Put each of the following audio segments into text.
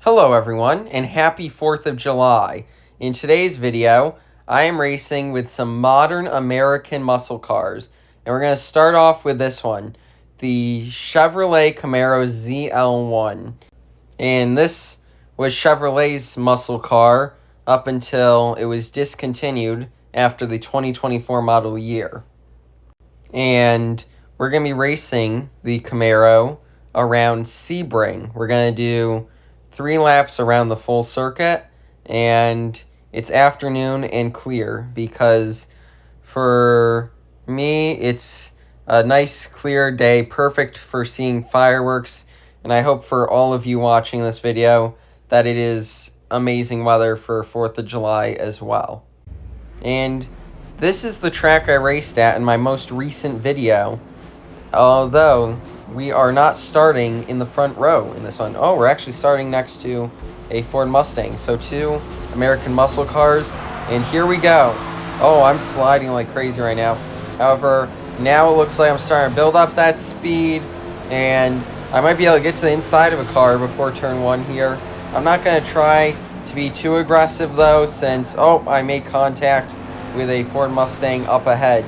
Hello everyone, and happy 4th of July. In today's video, I am racing with some modern American muscle cars. And we're going to start off with this one, the Chevrolet Camaro ZL1. And this was Chevrolet's muscle car up until it was discontinued after the 2024 model year. And we're going to be racing the Camaro around Sebring. We're going to do 3 laps around the full circuit, and it's afternoon and clear because for me it's a nice clear day, perfect for seeing fireworks, and I hope for all of you watching this video that it is amazing weather for 4th of July as well. And this is the track I raced at in my most recent video, although we are not starting in the front row in this one. Oh, we're actually starting next to a Ford Mustang. So 2 American muscle cars, and here we go. Oh, I'm sliding like crazy right now. However, now it looks like I'm starting to build up that speed, and I might be able to get to the inside of a car before turn 1 here. I'm not going to try to be too aggressive though, since, oh, I made contact with a Ford Mustang up ahead.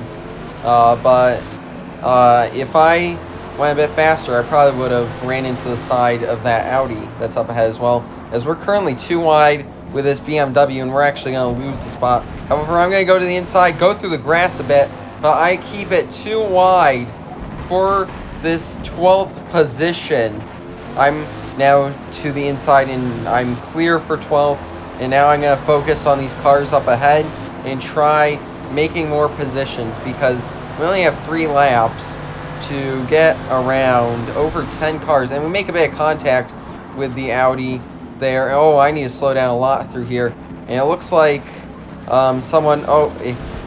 If I went a bit faster, I probably would have ran into the side of that Audi that's up ahead as well, as we're currently too wide with this BMW, and we're actually going to lose the spot. However, I'm going to go to the inside, go through the grass a bit, but I keep it too wide for this 12th position. I'm now to the inside, and I'm clear for 12th, and now I'm going to focus on these cars up ahead and try making more positions, because we only have 3 laps to get around over 10 cars, and we make a bit of contact with the Audi there. Oh, I need to slow down a lot through here, and it looks like someone,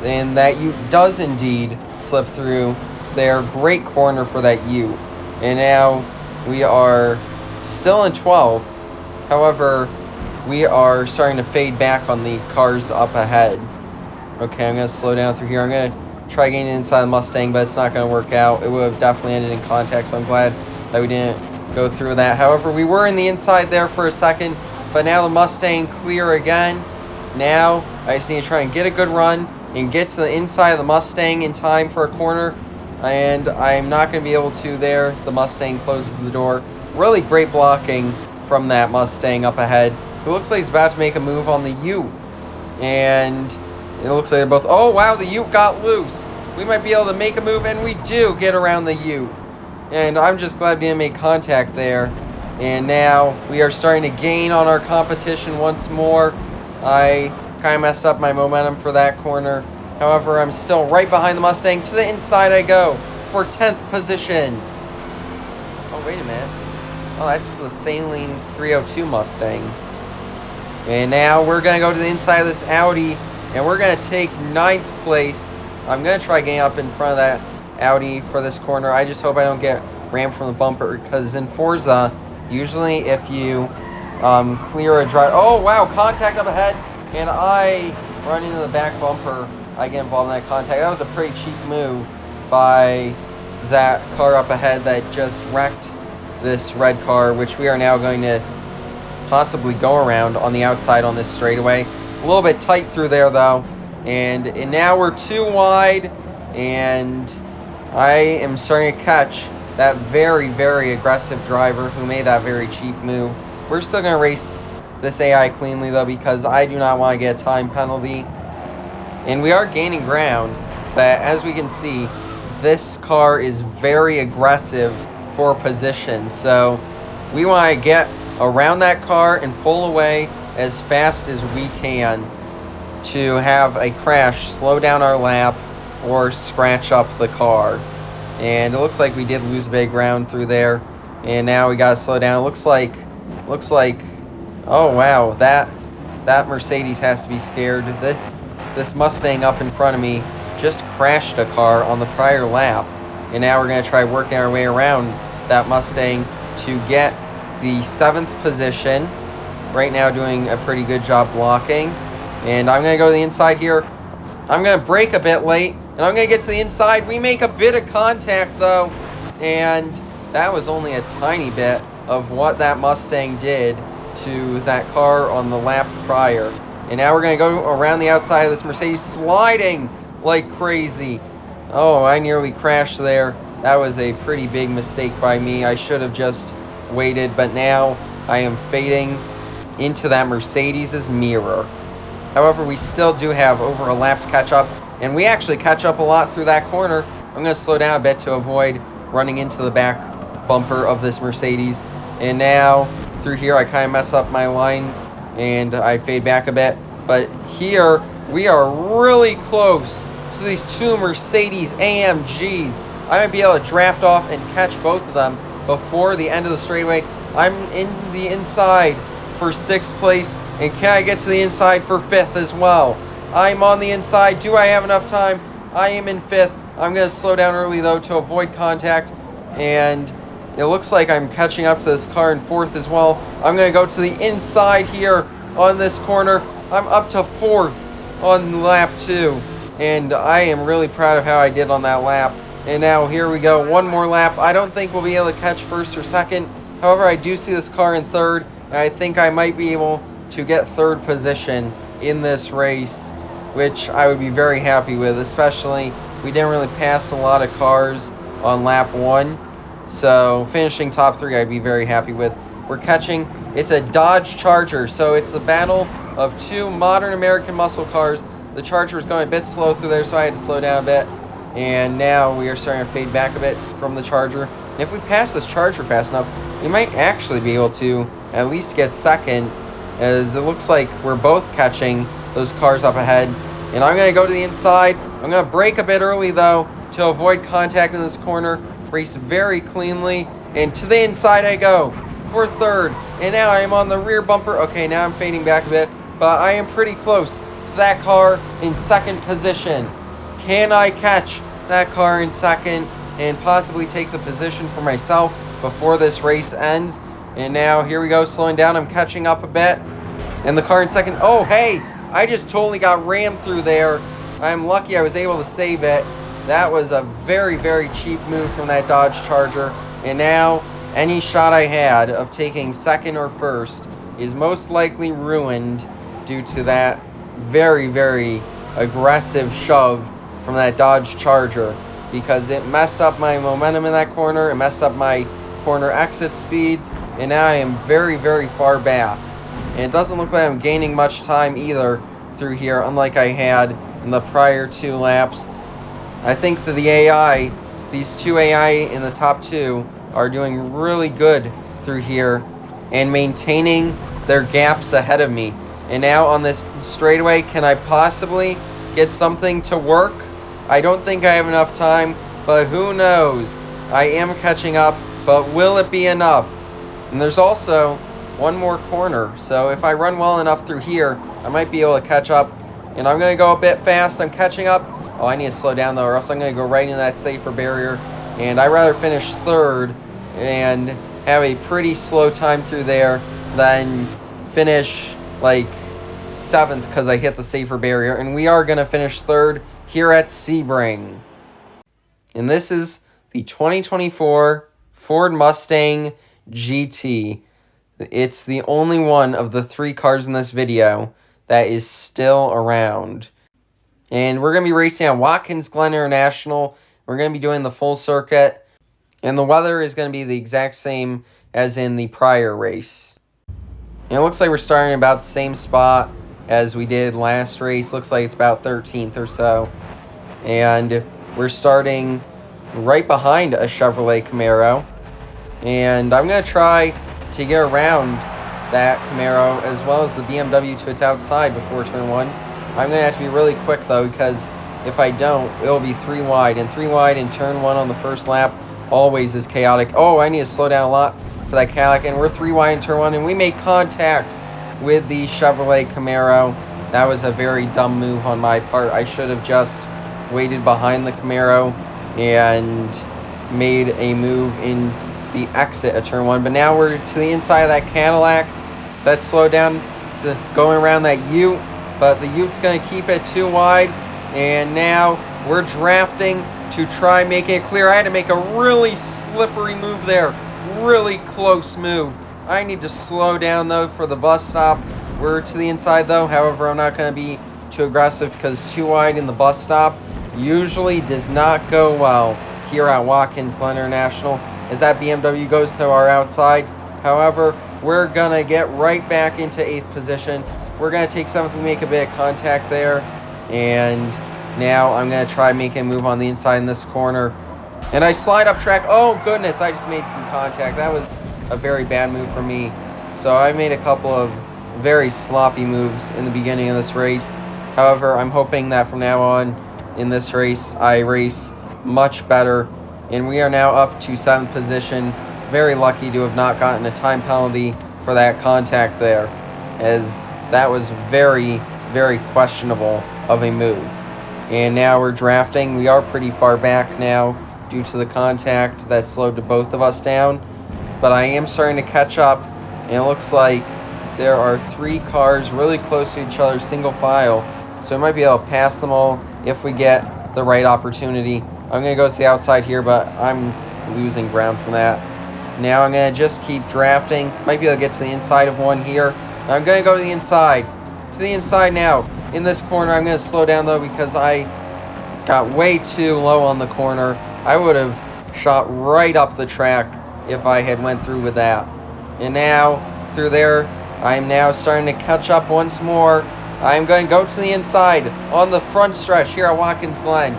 and that Ute does indeed slip through there. Great corner for that Ute, and now we are still in 12th. However, we are starting to fade back on the cars up ahead. Okay, I'm going to slow down through here. I'm going to try getting inside the Mustang, but it's not going to work out. It would have definitely ended in contact, so I'm glad that we didn't go through that. However, we were in the inside there for a second, but now the Mustang clear again. Now, I just need to try and get a good run and get to the inside of the Mustang in time for a corner, and I'm not going to be able to there. The Mustang closes the door. Really great blocking from that Mustang up ahead. It looks like he's about to make a move on the Ute, and it looks like they're both, oh wow, the Ute got loose. We might be able to make a move, and we do get around the Ute. And I'm just glad we didn't make contact there. And now we are starting to gain on our competition once more. I kind of messed up my momentum for that corner. However, I'm still right behind the Mustang. To the inside I go for 10th position. Oh, wait a minute. Oh, that's the Saline 302 Mustang. And now we're going to go to the inside of this Audi, and we're going to take 9th place. I'm going to try getting up in front of that Audi for this corner. I just hope I don't get rammed from the bumper, because in Forza, usually if you clear a drive... Oh, wow, contact up ahead, and I run into the back bumper. I get involved in that contact. That was a pretty cheap move by that car up ahead that just wrecked this red car, which we are now going to possibly go around on the outside on this straightaway. A little bit tight through there though, and now we're too wide, and I am starting to catch that very, very aggressive driver who made that very cheap move. We're still going to race this AI cleanly though, because I do not want to get a time penalty, and we are gaining ground, but as we can see, this car is very aggressive for position, so we want to get around that car and pull away as fast as we can to have a crash slow down our lap or scratch up the car. And it looks like we did lose big ground through there, and now we gotta slow down. It looks like oh wow, that Mercedes has to be scared. This Mustang up in front of me just crashed a car on the prior lap, and now we're gonna try working our way around that Mustang to get the 7th position. Right now doing a pretty good job blocking, and I'm gonna go to the inside here. I'm gonna brake a bit late, and I'm gonna get to the inside. We make a bit of contact though, and that was only a tiny bit of what that Mustang did. to that car on the lap prior. And now we're going to go around the outside of this Mercedes, sliding like crazy. Oh, I nearly crashed there. That was a pretty big mistake by me. I should have just waited, but now I am fading into that Mercedes' mirror. However, we still do have over a lap to catch up, and we actually catch up a lot through that corner. I'm going to slow down a bit to avoid running into the back bumper of this Mercedes. And now, through here, I kind of mess up my line, and I fade back a bit. But here, we are really close to these two Mercedes AMGs. I might be able to draft off and catch both of them before the end of the straightaway. I'm in the inside for 6th place, and can I get to the inside for 5th as well? I'm on the inside. Do I have enough time? I am in 5th. I'm going to slow down early, though, to avoid contact, and it looks like I'm catching up to this car in 4th as well. I'm going to go to the inside here on this corner. I'm up to 4th on lap 2, and I am really proud of how I did on that lap. And now here we go, one more lap. I don't think we'll be able to catch 1st or 2nd. However, I do see this car in 3rd, and I think I might be able to get 3rd position in this race, which I would be very happy with, especially we didn't really pass a lot of cars on lap 1. So finishing top 3 I'd be very happy with. We're catching, it's a Dodge Charger, so it's the battle of two modern American muscle cars. The Charger was going a bit slow through there, so I had to slow down a bit. And now we are starting to fade back a bit from the Charger. And if we pass this Charger fast enough, we might actually be able to at least get 2nd, as it looks like we're both catching those cars up ahead. And I'm going to go to the inside. I'm going to brake a bit early, though, to avoid contact in this corner. Race very cleanly, and to the inside I go for 3rd. And now I am on the rear bumper. Okay, now I'm fading back a bit, but I am pretty close to that car in 2nd position. Can I catch that car in 2nd and possibly take the position for myself before this race ends? And now here we go, slowing down. I'm catching up a bit, and the car in 2nd. Oh, hey, I just totally got rammed through there. I'm lucky I was able to save it. That was a very, very cheap move from that Dodge Charger. And now, any shot I had of taking 2nd or 1st is most likely ruined due to that very, very aggressive shove from that Dodge Charger, because it messed up my momentum in that corner, it messed up my corner exit speeds, and now I am very, very far back. And it doesn't look like I'm gaining much time either through here, unlike I had in the prior 2 laps. I think that the AI, these 2 AI in the top 2, are doing really good through here and maintaining their gaps ahead of me. And now on this straightaway, can I possibly get something to work? I don't think I have enough time, but who knows? I am catching up, but will it be enough? And there's also one more corner, so if I run well enough through here, I might be able to catch up. And I'm going to go a bit fast. I'm catching up. Oh, I need to slow down, though, or else I'm going to go right into that safer barrier. And I'd rather finish 3rd and have a pretty slow time through there than finish, like, 7th because I hit the safer barrier. And we are going to finish 3rd here at Sebring. And this is the 2024 Ford Mustang GT. It's the only one of the 3 cars in this video that is still around. And we're going to be racing at Watkins Glen International. We're going to be doing the full circuit. And the weather is going to be the exact same as in the prior race. And it looks like we're starting about the same spot as we did last race. Looks like it's about 13th or so. And we're starting right behind a Chevrolet Camaro. And I'm going to try to get around that Camaro as well as the BMW to its outside before turn 1. I'm going to have to be really quick, though, because if I don't, it'll be 3 wide. And 3 wide in turn 1 on the first lap always is chaotic. Oh, I need to slow down a lot for that Cadillac. And we're 3 wide in turn 1, and we make contact with the Chevrolet Camaro. That was a very dumb move on my part. I should have just waited behind the Camaro and made a move in the exit of turn 1. But now we're to the inside of that Cadillac. Let's slow down to going around that Ute. But the Ute's going to keep it 2 wide. And now we're drafting to try making it clear. I had to make a really slippery move there. Really close move. I need to slow down, though, for the bus stop. We're to the inside, though. However, I'm not going to be too aggressive because too wide in the bus stop usually does not go well here at Watkins Glen International, as that BMW goes to our outside. However, we're going to get right back into 8th position. We're going to take 7th and make a bit of contact there. And now I'm going to try making a move on the inside in this corner. And I slide up track. Oh, goodness, I just made some contact. That was a very bad move for me. So I made a couple of very sloppy moves in the beginning of this race. However, I'm hoping that from now on in this race, I race much better. And we are now up to 7th position. Very lucky to have not gotten a time penalty for that contact there, as that was very, very questionable of a move. And now we're drafting. We are pretty far back now due to the contact that slowed both of us down. But I am starting to catch up, and it looks like there are 3 cars really close to each other, single file. So we might be able to pass them all if we get the right opportunity. I'm going to go to the outside here, but I'm losing ground from that. Now I'm going to just keep drafting. Might be able to get to the inside of one here. I'm going to go to the inside. To the inside now. In this corner, I'm going to slow down, though, because I got way too low on the corner. I would have shot right up the track if I had went through with that. And now, through there, I'm now starting to catch up once more. I'm going to go to the inside on the front stretch here at Watkins Glen.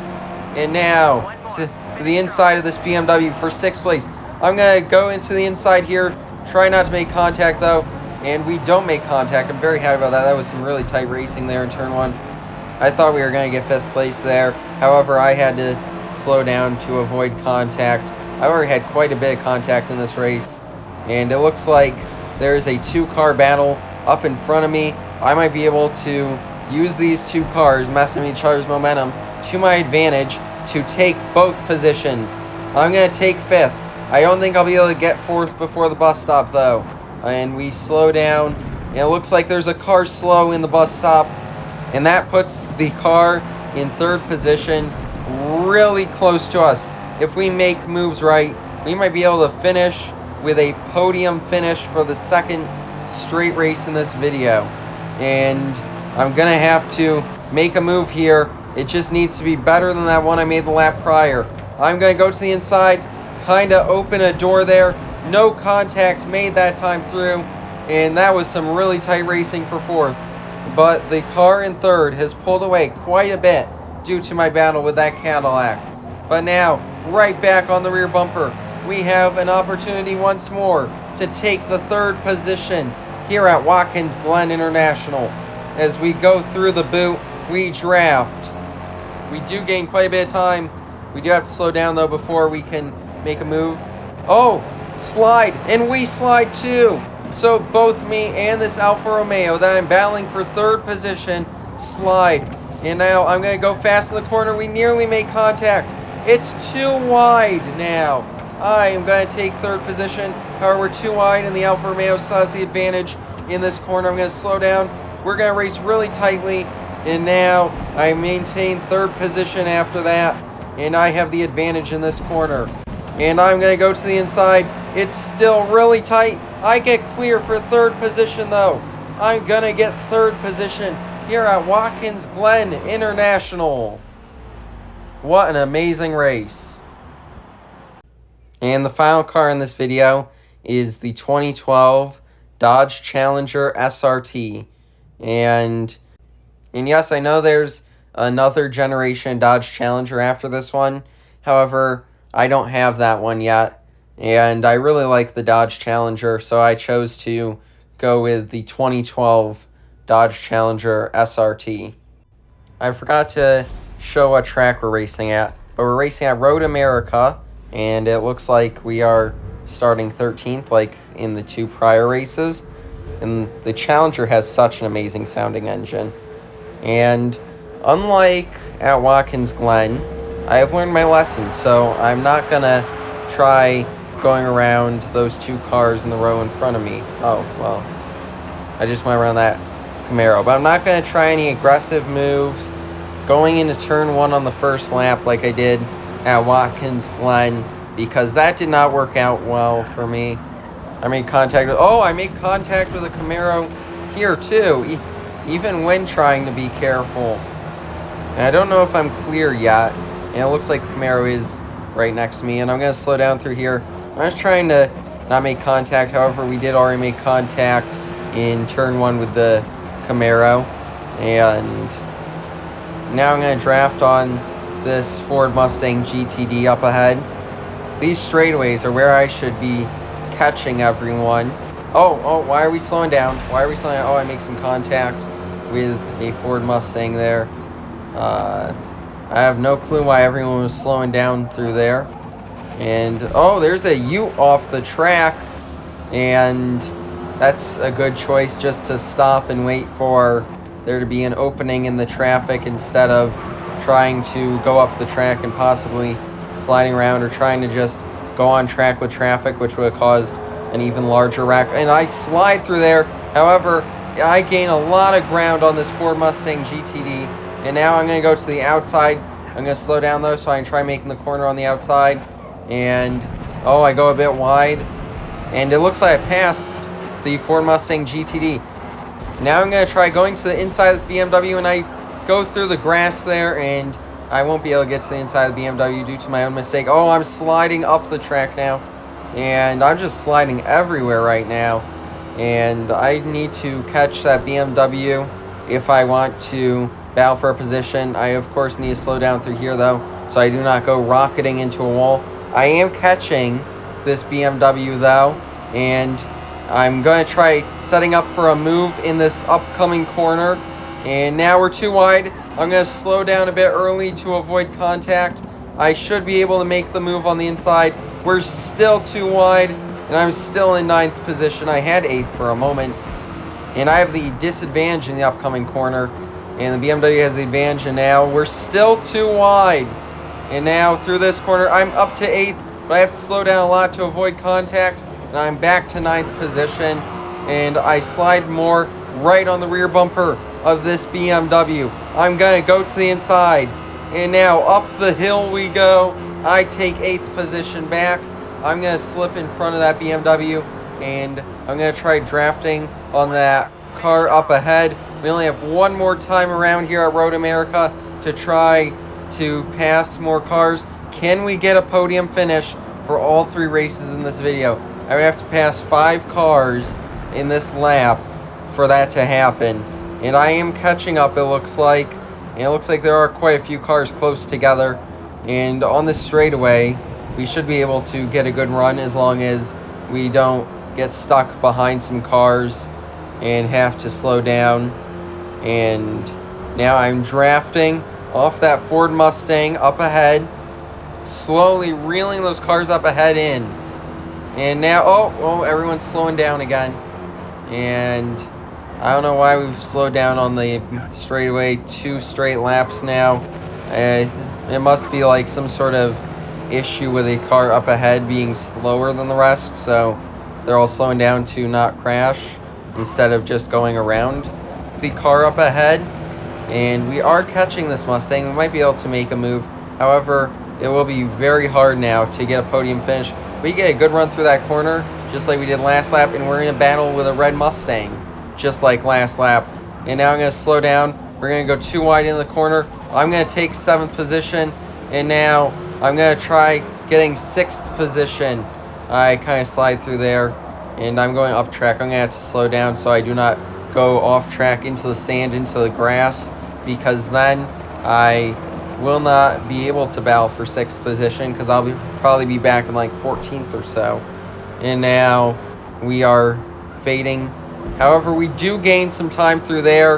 And now, to the inside of this BMW for 6th place. I'm going to go into the inside here. Try not to make contact, though. And we don't make contact. I'm very happy about that. That was some really tight racing there in turn 1. I thought we were going to get 5th place there. However, I had to slow down to avoid contact. I already had quite a bit of contact in this race. And it looks like there is a 2-car battle up in front of me. I might be able to use these 2 cars, messing with each other's momentum, to my advantage to take both positions. I'm going to take 5th. I don't think I'll be able to get 4th before the bus stop, though. And we slow down. And it looks like there's a car slow in the bus stop. And that puts the car in 3rd position, really close to us. If we make moves right, we might be able to finish with a podium finish for the 2nd straight race in this video. And I'm going to have to make a move here. It just needs to be better than that one I made the lap prior. I'm going to go to the inside, kind of open a door there. No contact made that time through, and that was some really tight racing for 4th. But the car in 3rd has pulled away quite a bit due to my battle with that Cadillac. But now, right back on the rear bumper, we have an opportunity once more to take the 3rd position here at Watkins Glen International. As we go through the boot, we draft. We do gain quite a bit of time. We do have to slow down, though, before we can make a move. Oh, slide, and we slide too. So both me and this Alfa Romeo that I'm battling for 3rd position slide. And now I'm going to go fast in the corner. We nearly make contact. It's too wide now. I am going to take 3rd position. However, we're too wide, and the Alfa Romeo still has the advantage in this corner. I'm going to slow down. We're going to race really tightly. And now I maintain 3rd position after that. And I have the advantage in this corner. And I'm going to go to the inside. It's still really tight. I get clear for 3rd position, though. I'm going to get 3rd position here at Watkins Glen International. What an amazing race. And the final car in this video is the 2012 Dodge Challenger SRT. And yes, I know there's another generation Dodge Challenger after this one. However, I don't have that one yet. And I really like the Dodge Challenger, so I chose to go with the 2012 Dodge Challenger SRT. I forgot to show what track we're racing at, but we're racing at Road America, and it looks like we are starting 13th like in the 2 prior races. And the Challenger has such an amazing sounding engine. And unlike at Watkins Glen, I have learned my lesson, so I'm not going to try going around those 2 cars in the row in front of me. Oh, well, I just went around that Camaro. But I'm not going to try any aggressive moves going into turn 1 on the first lap like I did at Watkins Glen, because that did not work out well for me. I made contact with... Oh, I made contact with a Camaro here, too. Even when trying to be careful. And I don't know if I'm clear yet. And it looks like Camaro is right next to me. And I'm going to slow down through here. I'm just trying to not make contact. However, we did already make contact in turn 1 with the Camaro. And now I'm going to draft on this Ford Mustang GTD up ahead. These straightaways are where I should be catching everyone. Oh, why are we slowing down? Why are we slowing down? Oh, I make some contact with a Ford Mustang there. I have no clue why everyone was slowing down through there. And, oh, there's a Ute off the track. And that's a good choice, just to stop and wait for there to be an opening in the traffic instead of trying to go up the track and possibly sliding around or trying to just go on track with traffic, which would have caused an even larger wreck. And I slide through there. However, I gain a lot of ground on this Ford Mustang GTD. And now I'm going to go to the outside. I'm going to slow down, though, so I can try making the corner on the outside. And, oh, I go a bit wide. And it looks like I passed the Ford Mustang GTD. Now I'm going to try going to the inside of this BMW, and I go through the grass there, and I won't be able to get to the inside of the BMW due to my own mistake. Oh, I'm sliding up the track now, and I'm just sliding everywhere right now. And I need to catch that BMW if I want to battle for a position. I, of course, need to slow down through here, though, so I do not go rocketing into a wall. I am catching this BMW, though, and I'm going to try setting up for a move in this upcoming corner. And now we're too wide. I'm going to slow down a bit early to avoid contact. I should be able to make the move on the inside. We're still too wide, and I'm still in 9th position. I had 8th for a moment. And I have the disadvantage in the upcoming corner. And the BMW has the advantage, and now we're still too wide. And now through this corner, I'm up to 8th, but I have to slow down a lot to avoid contact. And I'm back to 9th position. And I slide more right on the rear bumper of this BMW. I'm going to go to the inside. And now up the hill we go. I take 8th position back. I'm going to slip in front of that BMW. And I'm going to try drafting on that car up ahead. We only have one more time around here at Road America to try to pass more cars. Can we get a podium finish for all 3 races in this video? I would have to pass 5 cars in this lap for that to happen. And I am catching up, it looks like. And it looks like there are quite a few cars close together. And on this straightaway, we should be able to get a good run as long as we don't get stuck behind some cars and have to slow down. And now I'm drafting off that Ford Mustang up ahead, slowly reeling those cars up ahead in. And now, oh, everyone's slowing down again. And I don't know why we've slowed down on the straightaway 2 straight laps now. It must be like some sort of issue with a car up ahead being slower than the rest, so they're all slowing down to not crash instead of just going around the car up ahead. And we are catching this Mustang. We might be able to make a move. However, it will be very hard now to get a podium finish. We get a good run through that corner, just like we did last lap, and we're in a battle with a red Mustang, just like last lap. And now I'm going to slow down. We're going to go too wide in the corner. I'm going to take 7th position, and now I'm going to try getting 6th position. I kind of slide through there, and I'm going up track. I'm going to have to slow down so I do not go off track into the sand, into the grass, because then I will not be able to battle for 6th position, because I'll probably be back in like 14th or so. And now we are fading. However, we do gain some time through there,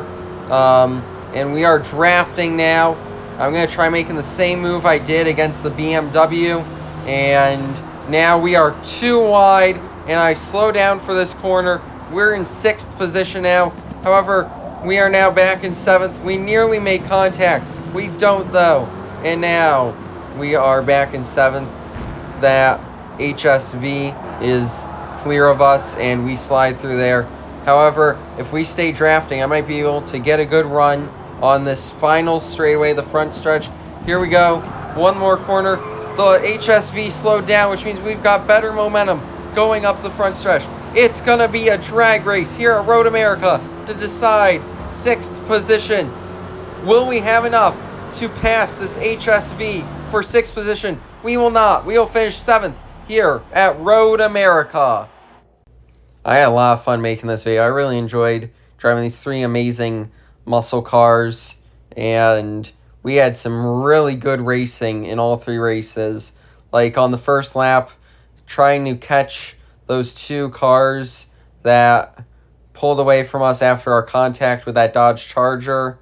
and we are drafting now. I'm going to try making the same move I did against the BMW, and now we are too wide, and I slow down for this corner. We're in 6th position now. However, we are now back in 7th. We nearly made contact. We don't, though. And now we are back in 7th. That HSV is clear of us, and we slide through there. However, if we stay drafting, I might be able to get a good run on this final straightaway, the front stretch. Here we go. One more corner. The HSV slowed down, which means we've got better momentum. going up the front stretch. It's going to be a drag race here at Road America to decide 6th position. Will we have enough to pass this HSV for 6th position? We will not. We will finish 7th here at Road America. I had a lot of fun making this video. I really enjoyed driving these 3 amazing muscle cars, and we had some really good racing in all 3 races. Like on the first lap, trying to catch those 2 cars that pulled away from us after our contact with that Dodge Charger.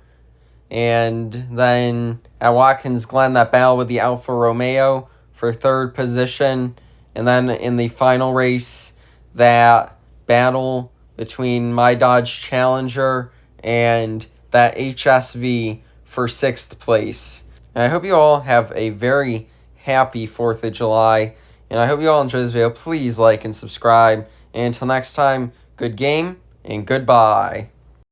And then at Watkins Glen, that battle with the Alfa Romeo for 3rd position. And then in the final race, that battle between my Dodge Challenger and that HSV for 6th place. And I hope you all have a very happy 4th of July. And I hope you all enjoy this video. Please like and subscribe. And until next time, good game and goodbye.